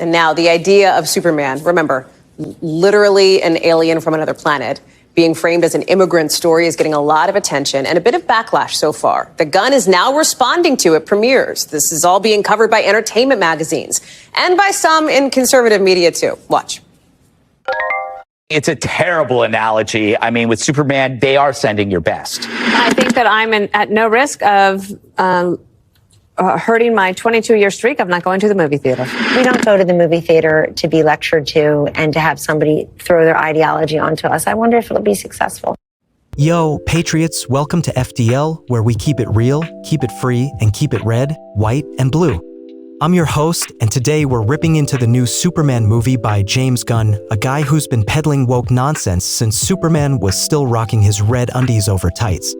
And now the idea of Superman, remember, literally an alien from another planet, being framed as an immigrant story is getting a lot of attention and a bit of backlash so far. The Gunn is now responding to it premieres. This is all being covered by entertainment magazines and by some in conservative media, too. Watch. It's a terrible analogy. I mean, with Superman, they are sending your best. I think that I'm at no risk of hurting my 22-year streak of not going to the movie theater. We don't go to the movie theater to be lectured to and to have somebody throw their ideology onto us. I wonder if it'll be successful. Yo, Patriots, welcome to FDL, where we keep it real, keep it free, and keep it red, white, and blue. I'm your host, and today we're ripping into the new Superman movie by James Gunn, a guy who's been peddling woke nonsense since Superman was still rocking his red undies over tights.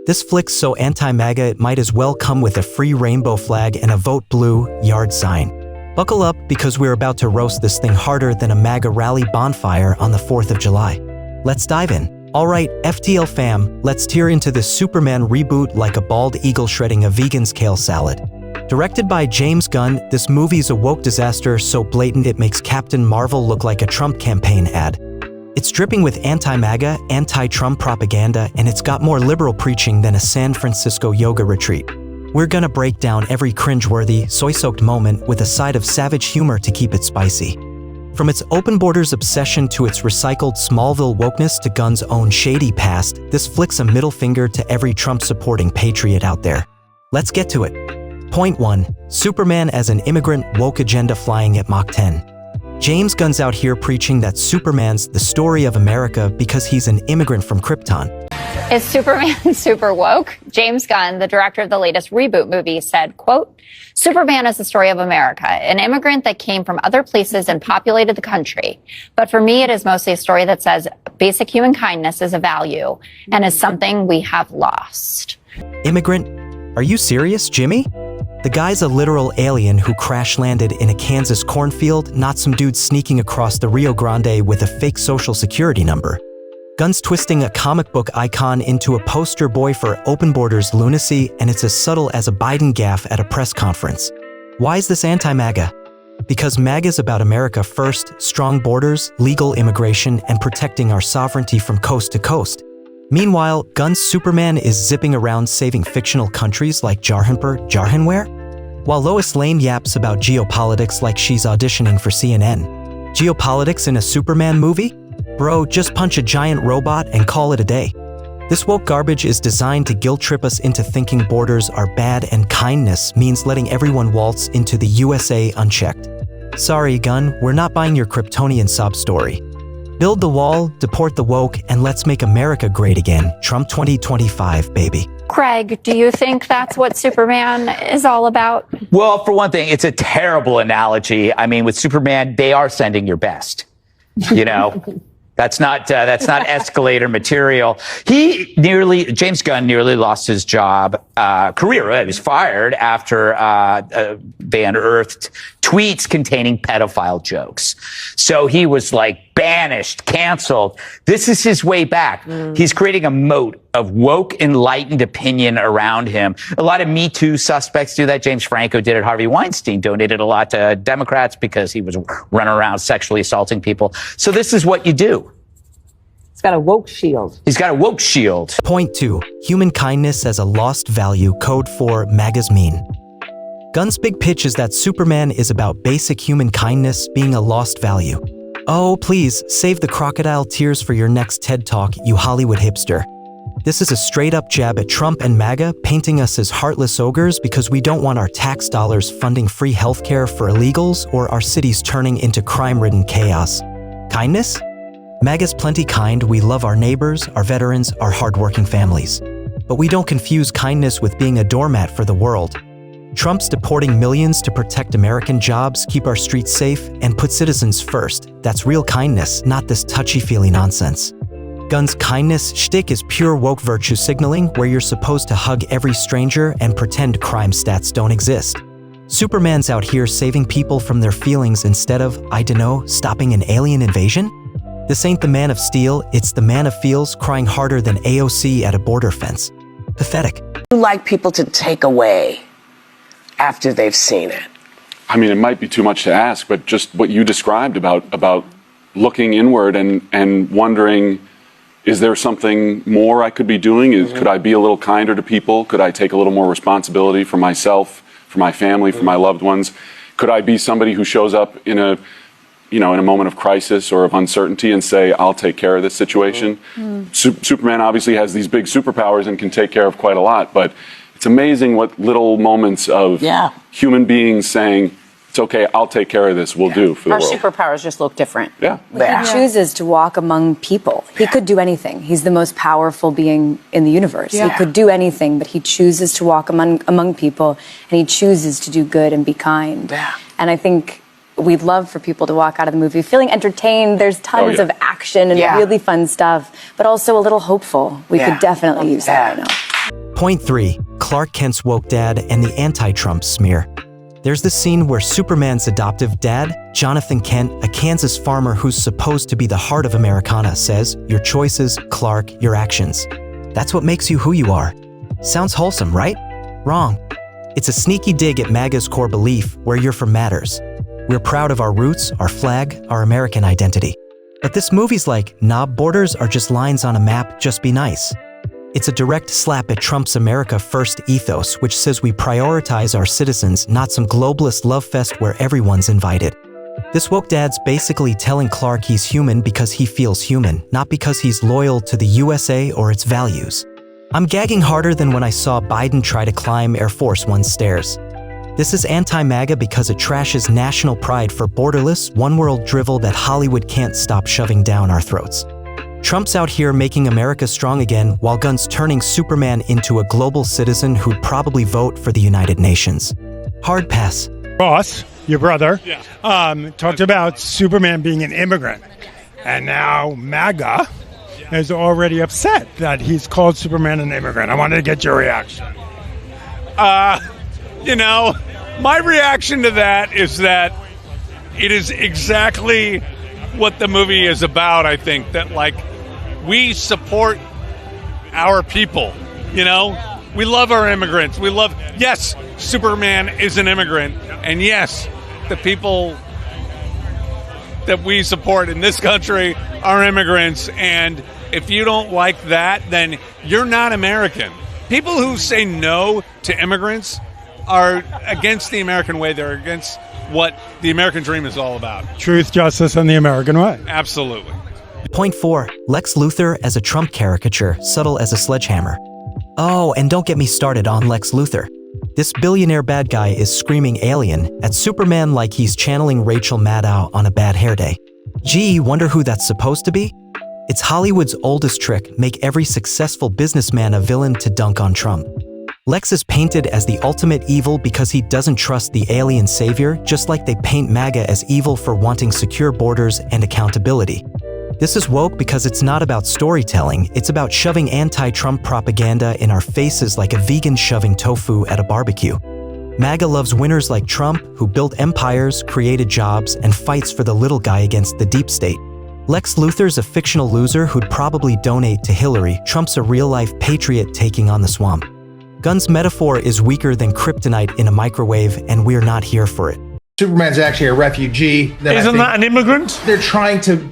This flick's so anti-MAGA it might as well come with a free rainbow flag and a vote blue yard sign. Buckle up because we're about to roast this thing harder than a MAGA rally bonfire on the 4th of July. Let's dive in. Alright, FTL fam, let's tear into this Superman reboot like a bald eagle shredding a vegan's kale salad. Directed by James Gunn, this movie's a woke disaster so blatant it makes Captain Marvel look like a Trump campaign ad. It's dripping with anti-MAGA, anti-Trump propaganda, and it's got more liberal preaching than a San Francisco yoga retreat. We're gonna break down every cringeworthy, soy-soaked moment with a side of savage humor to keep it spicy. From its open borders obsession to its recycled Smallville wokeness to Gunn's own shady past, this flicks a middle finger to every Trump-supporting patriot out there. Let's get to it. Point 1. Superman as an immigrant, woke agenda flying at Mach 10. James Gunn's out here preaching that Superman's the story of America because he's an immigrant from Krypton. Is Superman super woke? James Gunn, the director of the latest reboot movie, said, quote, Superman is the story of America, an immigrant that came from other places and populated the country. But for me, it is mostly a story that says basic human kindness is a value and is something we have lost. Immigrant? Are you serious, Jimmy? The guy's a literal alien who crash-landed in a Kansas cornfield, not some dude sneaking across the Rio Grande with a fake social security number. Gunn's twisting a comic book icon into a poster boy for open borders lunacy, and it's as subtle as a Biden gaffe at a press conference. Why is this anti-MAGA? Because MAGA's about America first, strong borders, legal immigration, and protecting our sovereignty from coast to coast. Meanwhile, Gunn's Superman is zipping around saving fictional countries like Jarhanware? While Lois Lane yaps about geopolitics like she's auditioning for CNN. Geopolitics in a Superman movie? Bro, just punch a giant robot and call it a day. This woke garbage is designed to guilt-trip us into thinking borders are bad and kindness means letting everyone waltz into the USA unchecked. Sorry, Gunn, we're not buying your Kryptonian sob story. Build the wall, deport the woke, and let's make America great again. Trump 2025, baby. Craig, do you think that's what Superman is all about? Well, for one thing, it's a terrible analogy. I mean, with Superman, they are sending your best. You know, that's not escalator material. James Gunn nearly lost his job, career. He was fired after they unearthed tweets containing pedophile jokes. So he was like banished, canceled. This is his way back. He's creating a moat of woke, enlightened opinion around him. A lot of Me Too suspects do that. James Franco did it. Harvey Weinstein donated a lot to Democrats because he was running around sexually assaulting people. So this is what you do. He's got a woke shield. He's got a woke shield. Point 2. Human kindness as a lost value, code for MAGA's mean. Gunn's big pitch is that Superman is about basic human kindness being a lost value. Oh, please, save the crocodile tears for your next TED Talk, you Hollywood hipster. This is a straight-up jab at Trump and MAGA, painting us as heartless ogres because we don't want our tax dollars funding free healthcare for illegals or our cities turning into crime-ridden chaos. Kindness? MAGA's plenty kind. We love our neighbors, our veterans, our hardworking families. But we don't confuse kindness with being a doormat for the world. Trump's deporting millions to protect American jobs, keep our streets safe, and put citizens first. That's real kindness, not this touchy-feely nonsense. Gunn's kindness shtick is pure woke virtue signaling where you're supposed to hug every stranger and pretend crime stats don't exist. Superman's out here saving people from their feelings instead of, I dunno, stopping an alien invasion? This ain't the Man of Steel, it's the Man of Feels crying harder than AOC at a border fence. Pathetic. You like people to take away after they've seen it. I mean, it might be too much to ask, but just what you described about looking inward and wondering, is there something more I could be doing? Could I be a little kinder to people? Could I take a little more responsibility for myself, for my family, for my loved ones? Could I be somebody who shows up in a moment of crisis or of uncertainty and say, I'll take care of this situation? Superman obviously has these big superpowers and can take care of quite a lot, but it's amazing what little moments of human beings saying, it's okay, I'll take care of this, we'll do for the world. Our superpowers just look different. Yeah. He chooses to walk among people. He could do anything. He's the most powerful being in the universe. He could do anything, but he chooses to walk among people, and he chooses to do good and be kind. And I think we'd love for people to walk out of the movie feeling entertained. There's tons of action and really fun stuff, but also a little hopeful. We could definitely use that right now. Point 3. Clark Kent's woke dad and the anti-Trump smear. There's this scene where Superman's adoptive dad, Jonathan Kent, a Kansas farmer who's supposed to be the heart of Americana, says, "Your choices, Clark, your actions. That's what makes you who you are." Sounds wholesome, right? Wrong. It's a sneaky dig at MAGA's core belief, where you're from matters. We're proud of our roots, our flag, our American identity. But this movie's like, nah, borders are just lines on a map, just be nice. It's a direct slap at Trump's America First ethos, which says we prioritize our citizens, not some globalist love fest where everyone's invited. This woke dad's basically telling Clark he's human because he feels human, not because he's loyal to the USA or its values. I'm gagging harder than when I saw Biden try to climb Air Force One stairs. This is anti-MAGA because it trashes national pride for borderless, one-world drivel that Hollywood can't stop shoving down our throats. Trump's out here making America strong again, while Gunn's turning Superman into a global citizen who'd probably vote for the United Nations. Hard pass. Ross, your brother, talked about Superman being an immigrant. And now MAGA is already upset that he's called Superman an immigrant. I wanted to get your reaction. My reaction to that is that it is exactly what the movie is about, I think, that, we support our people, We love our immigrants. Yes, Superman is an immigrant, and yes, the people that we support in this country are immigrants, and if you don't like that, then you're not American. People who say no to immigrants are against the American way. They're against what the American dream is all about. Truth, justice, and the American way. Absolutely. Point 4. Lex Luthor as a Trump caricature, subtle as a sledgehammer. Oh, and don't get me started on Lex Luthor. This billionaire bad guy is screaming alien at Superman like he's channeling Rachel Maddow on a bad hair day. Gee, wonder who that's supposed to be? It's Hollywood's oldest trick, make every successful businessman a villain to dunk on Trump. Lex is painted as the ultimate evil because he doesn't trust the alien savior, just like they paint MAGA as evil for wanting secure borders and accountability. This is woke because it's not about storytelling, it's about shoving anti-Trump propaganda in our faces like a vegan shoving tofu at a barbecue. MAGA loves winners like Trump, who built empires, created jobs, and fights for the little guy against the deep state. Lex Luthor's a fictional loser who'd probably donate to Hillary. Trump's a real-life patriot taking on the swamp. Gunn's metaphor is weaker than kryptonite in a microwave, and we're not here for it. Superman's actually a refugee. Isn't that an immigrant? They're trying to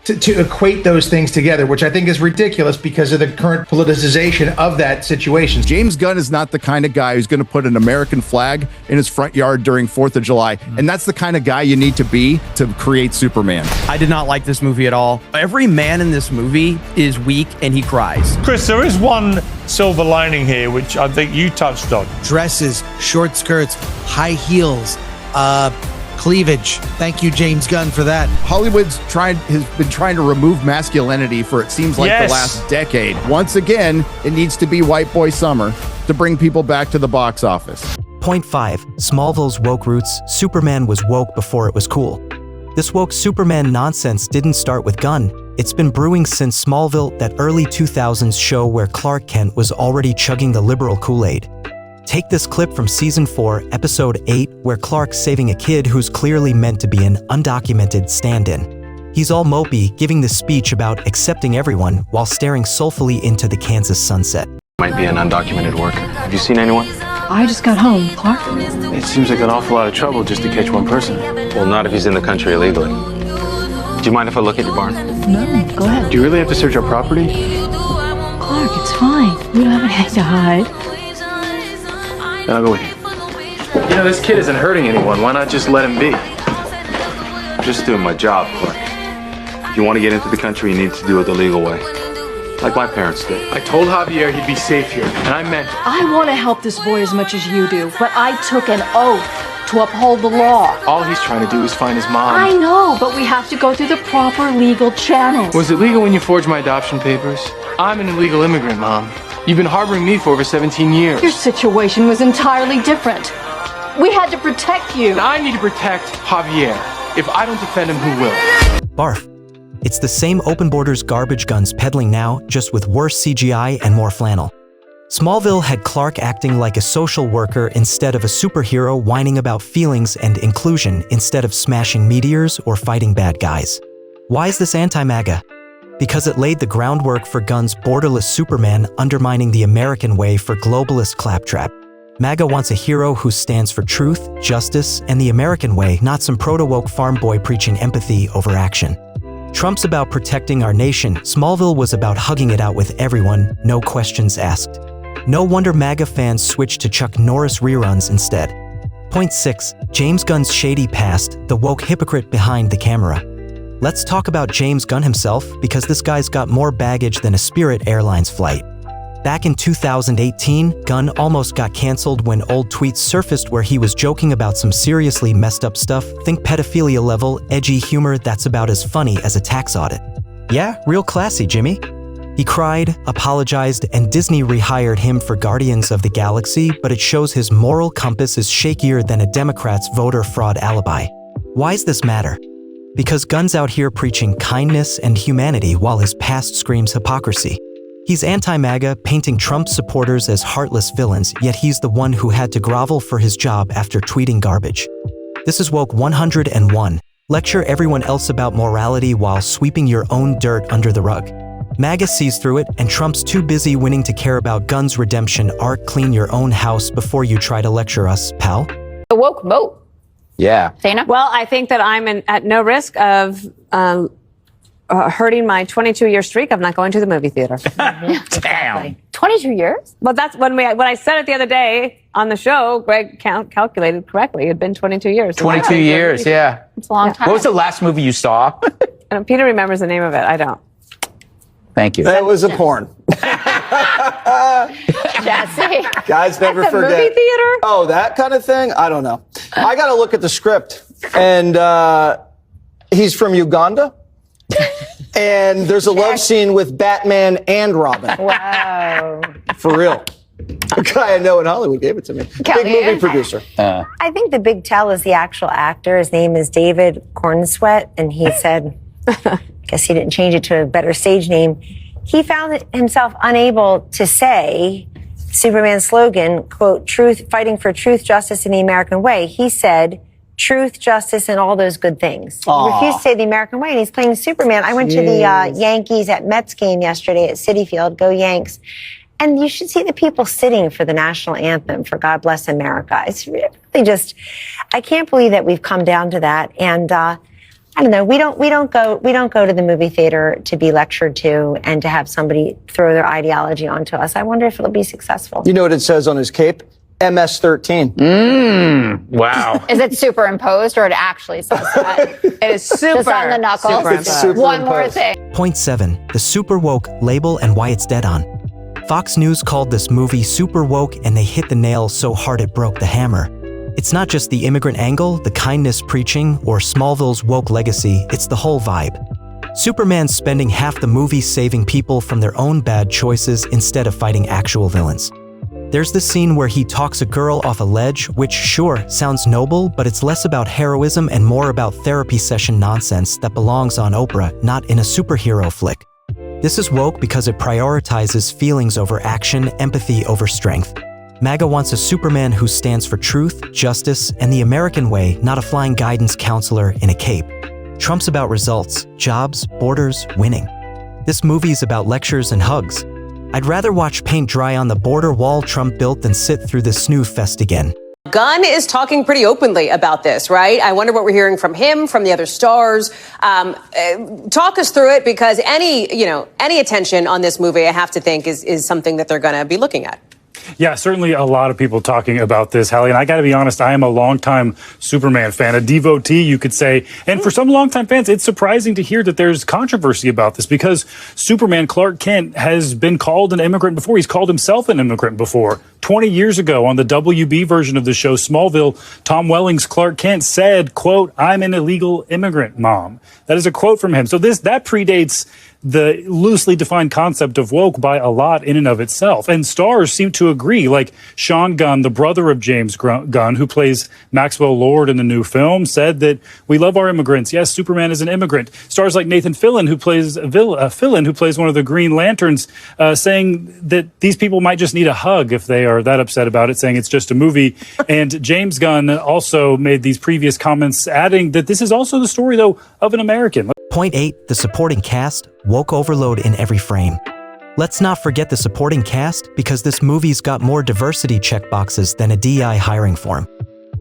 equate those things together, which I think is ridiculous because of the current politicization of that situation. James Gunn is not the kind of guy who's going to put an American flag in his front yard during 4th of July. And that's the kind of guy you need to be to create Superman. I did not like this movie at all. Every man in this movie is weak and he cries. Chris, there is one silver lining here, which I think you touched on. Dresses, short skirts, high heels, cleavage. Thank you, James Gunn, for that. Hollywood's has been trying to remove masculinity for it seems like the last decade. Once again, it needs to be white boy summer to bring people back to the box office. Point 5. Smallville's woke roots. Superman was woke before it was cool. This woke Superman nonsense didn't start with Gunn. It's been brewing since Smallville, that early 2000s show where Clark Kent was already chugging the liberal Kool-Aid. Take this clip from Season 4, Episode 8, where Clark's saving a kid who's clearly meant to be an undocumented stand-in. He's all mopey, giving this speech about accepting everyone while staring soulfully into the Kansas sunset. Might be an undocumented worker. Have you seen anyone? I just got home, Clark. It seems like an awful lot of trouble just to catch one person. Well, not if he's in the country illegally. Do you mind if I look at your barn? No, go ahead. Do you really have to search our property? Clark, it's fine. We don't have anything to hide. Then I'll go with you. You know, this kid isn't hurting anyone. Why not just let him be? I'm just doing my job, Clark. If you want to get into the country, you need to do it the legal way. Like my parents did. I told Javier he'd be safe here, and I meant it. I want to help this boy as much as you do, but I took an oath to uphold the law. All he's trying to do is find his mom. I know, but we have to go through the proper legal channels. Was it legal when you forged my adoption papers? I'm an illegal immigrant, Mom. You've been harboring me for over 17 years. Your situation was entirely different. We had to protect you. And I need to protect Javier. If I don't defend him, who will? Barf. It's the same open borders garbage Gunn's peddling now, just with worse CGI and more flannel. Smallville had Clark acting like a social worker instead of a superhero whining about feelings and inclusion instead of smashing meteors or fighting bad guys. Why is this anti-MAGA? Because it laid the groundwork for Gunn's borderless Superman undermining the American way for globalist claptrap. MAGA wants a hero who stands for truth, justice, and the American way, not some proto-woke farm boy preaching empathy over action. Trump's about protecting our nation. Smallville was about hugging it out with everyone, no questions asked. No wonder MAGA fans switched to Chuck Norris reruns instead. Point 6. James Gunn's shady past, the woke hypocrite behind the camera. Let's talk about James Gunn himself, because this guy's got more baggage than a Spirit Airlines flight. Back in 2018, Gunn almost got canceled when old tweets surfaced where he was joking about some seriously messed up stuff. Think pedophilia level, edgy humor that's about as funny as a tax audit. Yeah, real classy, Jimmy. He cried, apologized, and Disney rehired him for Guardians of the Galaxy, but it shows his moral compass is shakier than a Democrat's voter fraud alibi. Why's this matter? Because Gunn's out here preaching kindness and humanity while his past screams hypocrisy. He's anti-MAGA, painting Trump supporters as heartless villains, yet he's the one who had to grovel for his job after tweeting garbage. This is Woke 101. Lecture everyone else about morality while sweeping your own dirt under the rug. MAGA sees through it, and Trump's too busy winning to care about Gunn's redemption arc. Clean your own house before you try to lecture us, pal. The woke vote. Yeah. Dana? Well, I think that I'm at no risk of hurting my 22-year streak of not going to the movie theater. Damn. 22 years? Well, that's when I said it the other day on the show. Greg calculated correctly. It had been 22 years. 22 years, yeah. It's a long time. What was the last movie you saw? And Peter remembers the name of it. I don't. Thank you. That was a porn. Jesse. Guys never At the forget. movie theater? Oh, that kind of thing? I don't know. I got to look at the script. And he's from Uganda. And there's a love scene with Batman and Robin. Wow. For real. A guy I know in Hollywood gave it to me. Big movie producer. I think the big tell is the actual actor. His name is David Cornsweet, and he said, I guess he didn't change it to a better stage name. He found himself unable to say Superman's slogan, quote, truth, fighting for truth, justice, and the American way. He said, truth, justice, and all those good things. He refused to say the American way, and he's playing Superman. I went to the Yankees at Mets game yesterday at Citi Field. Go Yanks. And you should see the people sitting for the national anthem for God Bless America. It's really just, I can't believe that we've come down to that. And I don't know. We don't go to the movie theater to be lectured to and to have somebody throw their ideology onto us. I wonder if it'll be successful. You know what it says on his cape? MS-13. Wow. Is it superimposed or it actually says that? It is super. Just on the knuckles. One more thing. Point 7. The super woke label and why it's dead on. Fox News called this movie super woke, and they hit the nail so hard it broke the hammer. It's not just the immigrant angle, the kindness preaching, or Smallville's woke legacy, it's the whole vibe. Superman's spending half the movie saving people from their own bad choices instead of fighting actual villains. There's this scene where he talks a girl off a ledge, which sure, sounds noble, but it's less about heroism and more about therapy session nonsense that belongs on Oprah, not in a superhero flick. This is woke because it prioritizes feelings over action, empathy over strength. MAGA wants a Superman who stands for truth, justice, and the American way, not a flying guidance counselor in a cape. Trump's about results, jobs, borders, winning. This movie is about lectures and hugs. I'd rather watch paint dry on the border wall Trump built than sit through this snooze fest again. Gunn is talking pretty openly about this, right? I wonder what we're hearing from him, from the other stars. Talk us through it, because any attention on this movie, I have to think, is something that they're going to be looking at. Yeah, certainly a lot of people talking about this, Hallie. And I got to be honest, I am a longtime Superman fan, a devotee, you could say. And for some longtime fans, it's surprising to hear that there's controversy about this, because Superman Clark Kent has been called an immigrant before. He's called himself an immigrant before. 20 years ago on the WB version of the show Smallville, Tom Welling's Clark Kent said, quote, "I'm an illegal immigrant, Mom." That is a quote from him. So that predates the loosely defined concept of woke by a lot in and of itself. And stars seem to agree, like Sean Gunn, the brother of James Gunn, who plays Maxwell Lord in the new film, said that we love our immigrants. Yes, Superman is an immigrant. Stars like Nathan Fillion, who plays one of the Green Lanterns, saying that these people might just need a hug if they are that upset about it, saying it's just a movie. And James Gunn also made these previous comments, adding that this is also the story, though, of an American. Point 8, the supporting cast, woke overload in every frame. Let's not forget the supporting cast, because this movie's got more diversity checkboxes than a DI hiring form.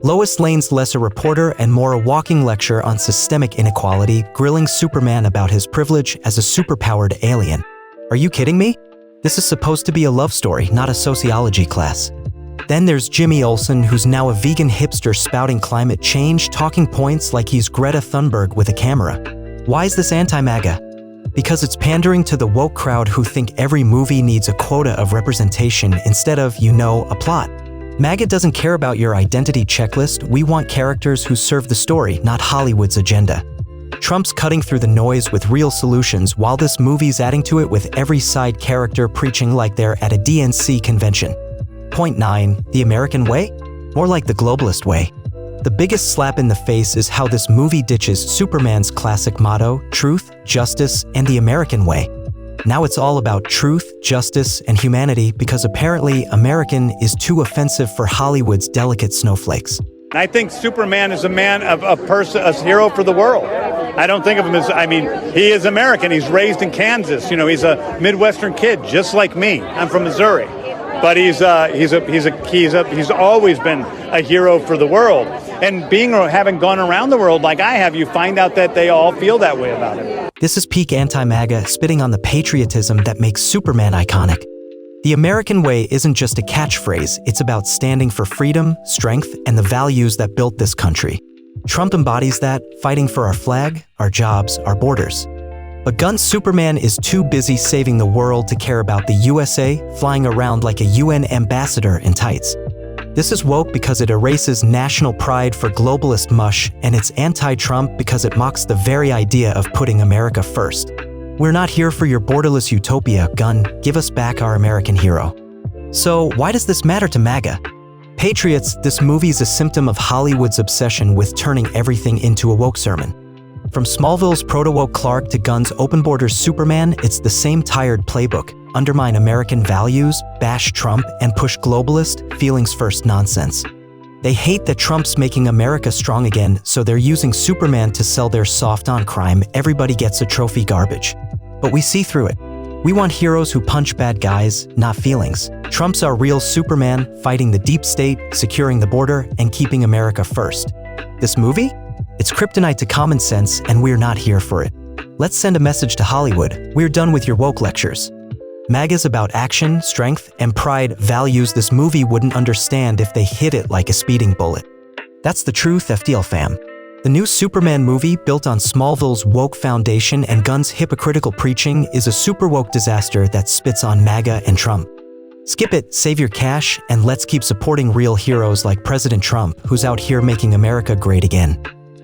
Lois Lane's less a reporter and more a walking lecture on systemic inequality, grilling Superman about his privilege as a superpowered alien. Are you kidding me? This is supposed to be a love story, not a sociology class. Then there's Jimmy Olsen, who's now a vegan hipster spouting climate change talking points like he's Greta Thunberg with a camera. Why is this anti-MAGA? Because it's pandering to the woke crowd who think every movie needs a quota of representation instead of, a plot. MAGA doesn't care about your identity checklist. We want characters who serve the story, not Hollywood's agenda. Trump's cutting through the noise with real solutions, while this movie's adding to it with every side character preaching like they're at a DNC convention. Point 9, the American way? More like the globalist way. The biggest slap in the face is how this movie ditches Superman's classic motto, truth, justice, and the American way. Now it's all about truth, justice, and humanity, because apparently American is too offensive for Hollywood's delicate snowflakes. I think Superman is a hero for the world. I don't think of him as, he is American. He's raised in Kansas. He's a Midwestern kid, just like me. I'm from Missouri. But he's always been a hero for the world. And having gone around the world like I have, you find out that they all feel that way about him. This is peak anti-MAGA, spitting on the patriotism that makes Superman iconic. The American way isn't just a catchphrase, it's about standing for freedom, strength, and the values that built this country. Trump embodies that, fighting for our flag, our jobs, our borders. But Gunn's Superman is too busy saving the world to care about the USA, flying around like a UN ambassador in tights. This is woke because it erases national pride for globalist mush, and it's anti-Trump because it mocks the very idea of putting America first. We're not here for your borderless utopia, Gunn. Give us back our American hero. So why does this matter to MAGA? Patriots, this movie's a symptom of Hollywood's obsession with turning everything into a woke sermon. From Smallville's proto-woke Clark to Gunn's open borders Superman, it's the same tired playbook. Undermine American values, bash Trump, and push globalist, feelings-first nonsense. They hate that Trump's making America strong again, so they're using Superman to sell their soft-on-crime, everybody gets a trophy garbage. But we see through it. We want heroes who punch bad guys, not feelings. Trump's our real Superman, fighting the deep state, securing the border, and keeping America first. This movie? It's kryptonite to common sense, and we're not here for it. Let's send a message to Hollywood. We're done with your woke lectures. MAGA's about action, strength, and pride, values this movie wouldn't understand if they hit it like a speeding bullet. That's the truth, FDL fam. The new Superman movie, built on Smallville's woke foundation and Gunn's hypocritical preaching, is a super woke disaster that spits on MAGA and Trump. Skip it, save your cash, and let's keep supporting real heroes like President Trump, who's out here making America great again.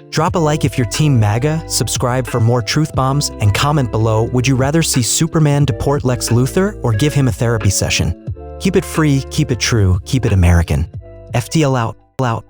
Drop a like if you're Team MAGA, subscribe for more truth bombs, and comment below, would you rather see Superman deport Lex Luthor or give him a therapy session? Keep it free, keep it true, keep it American. FDL out.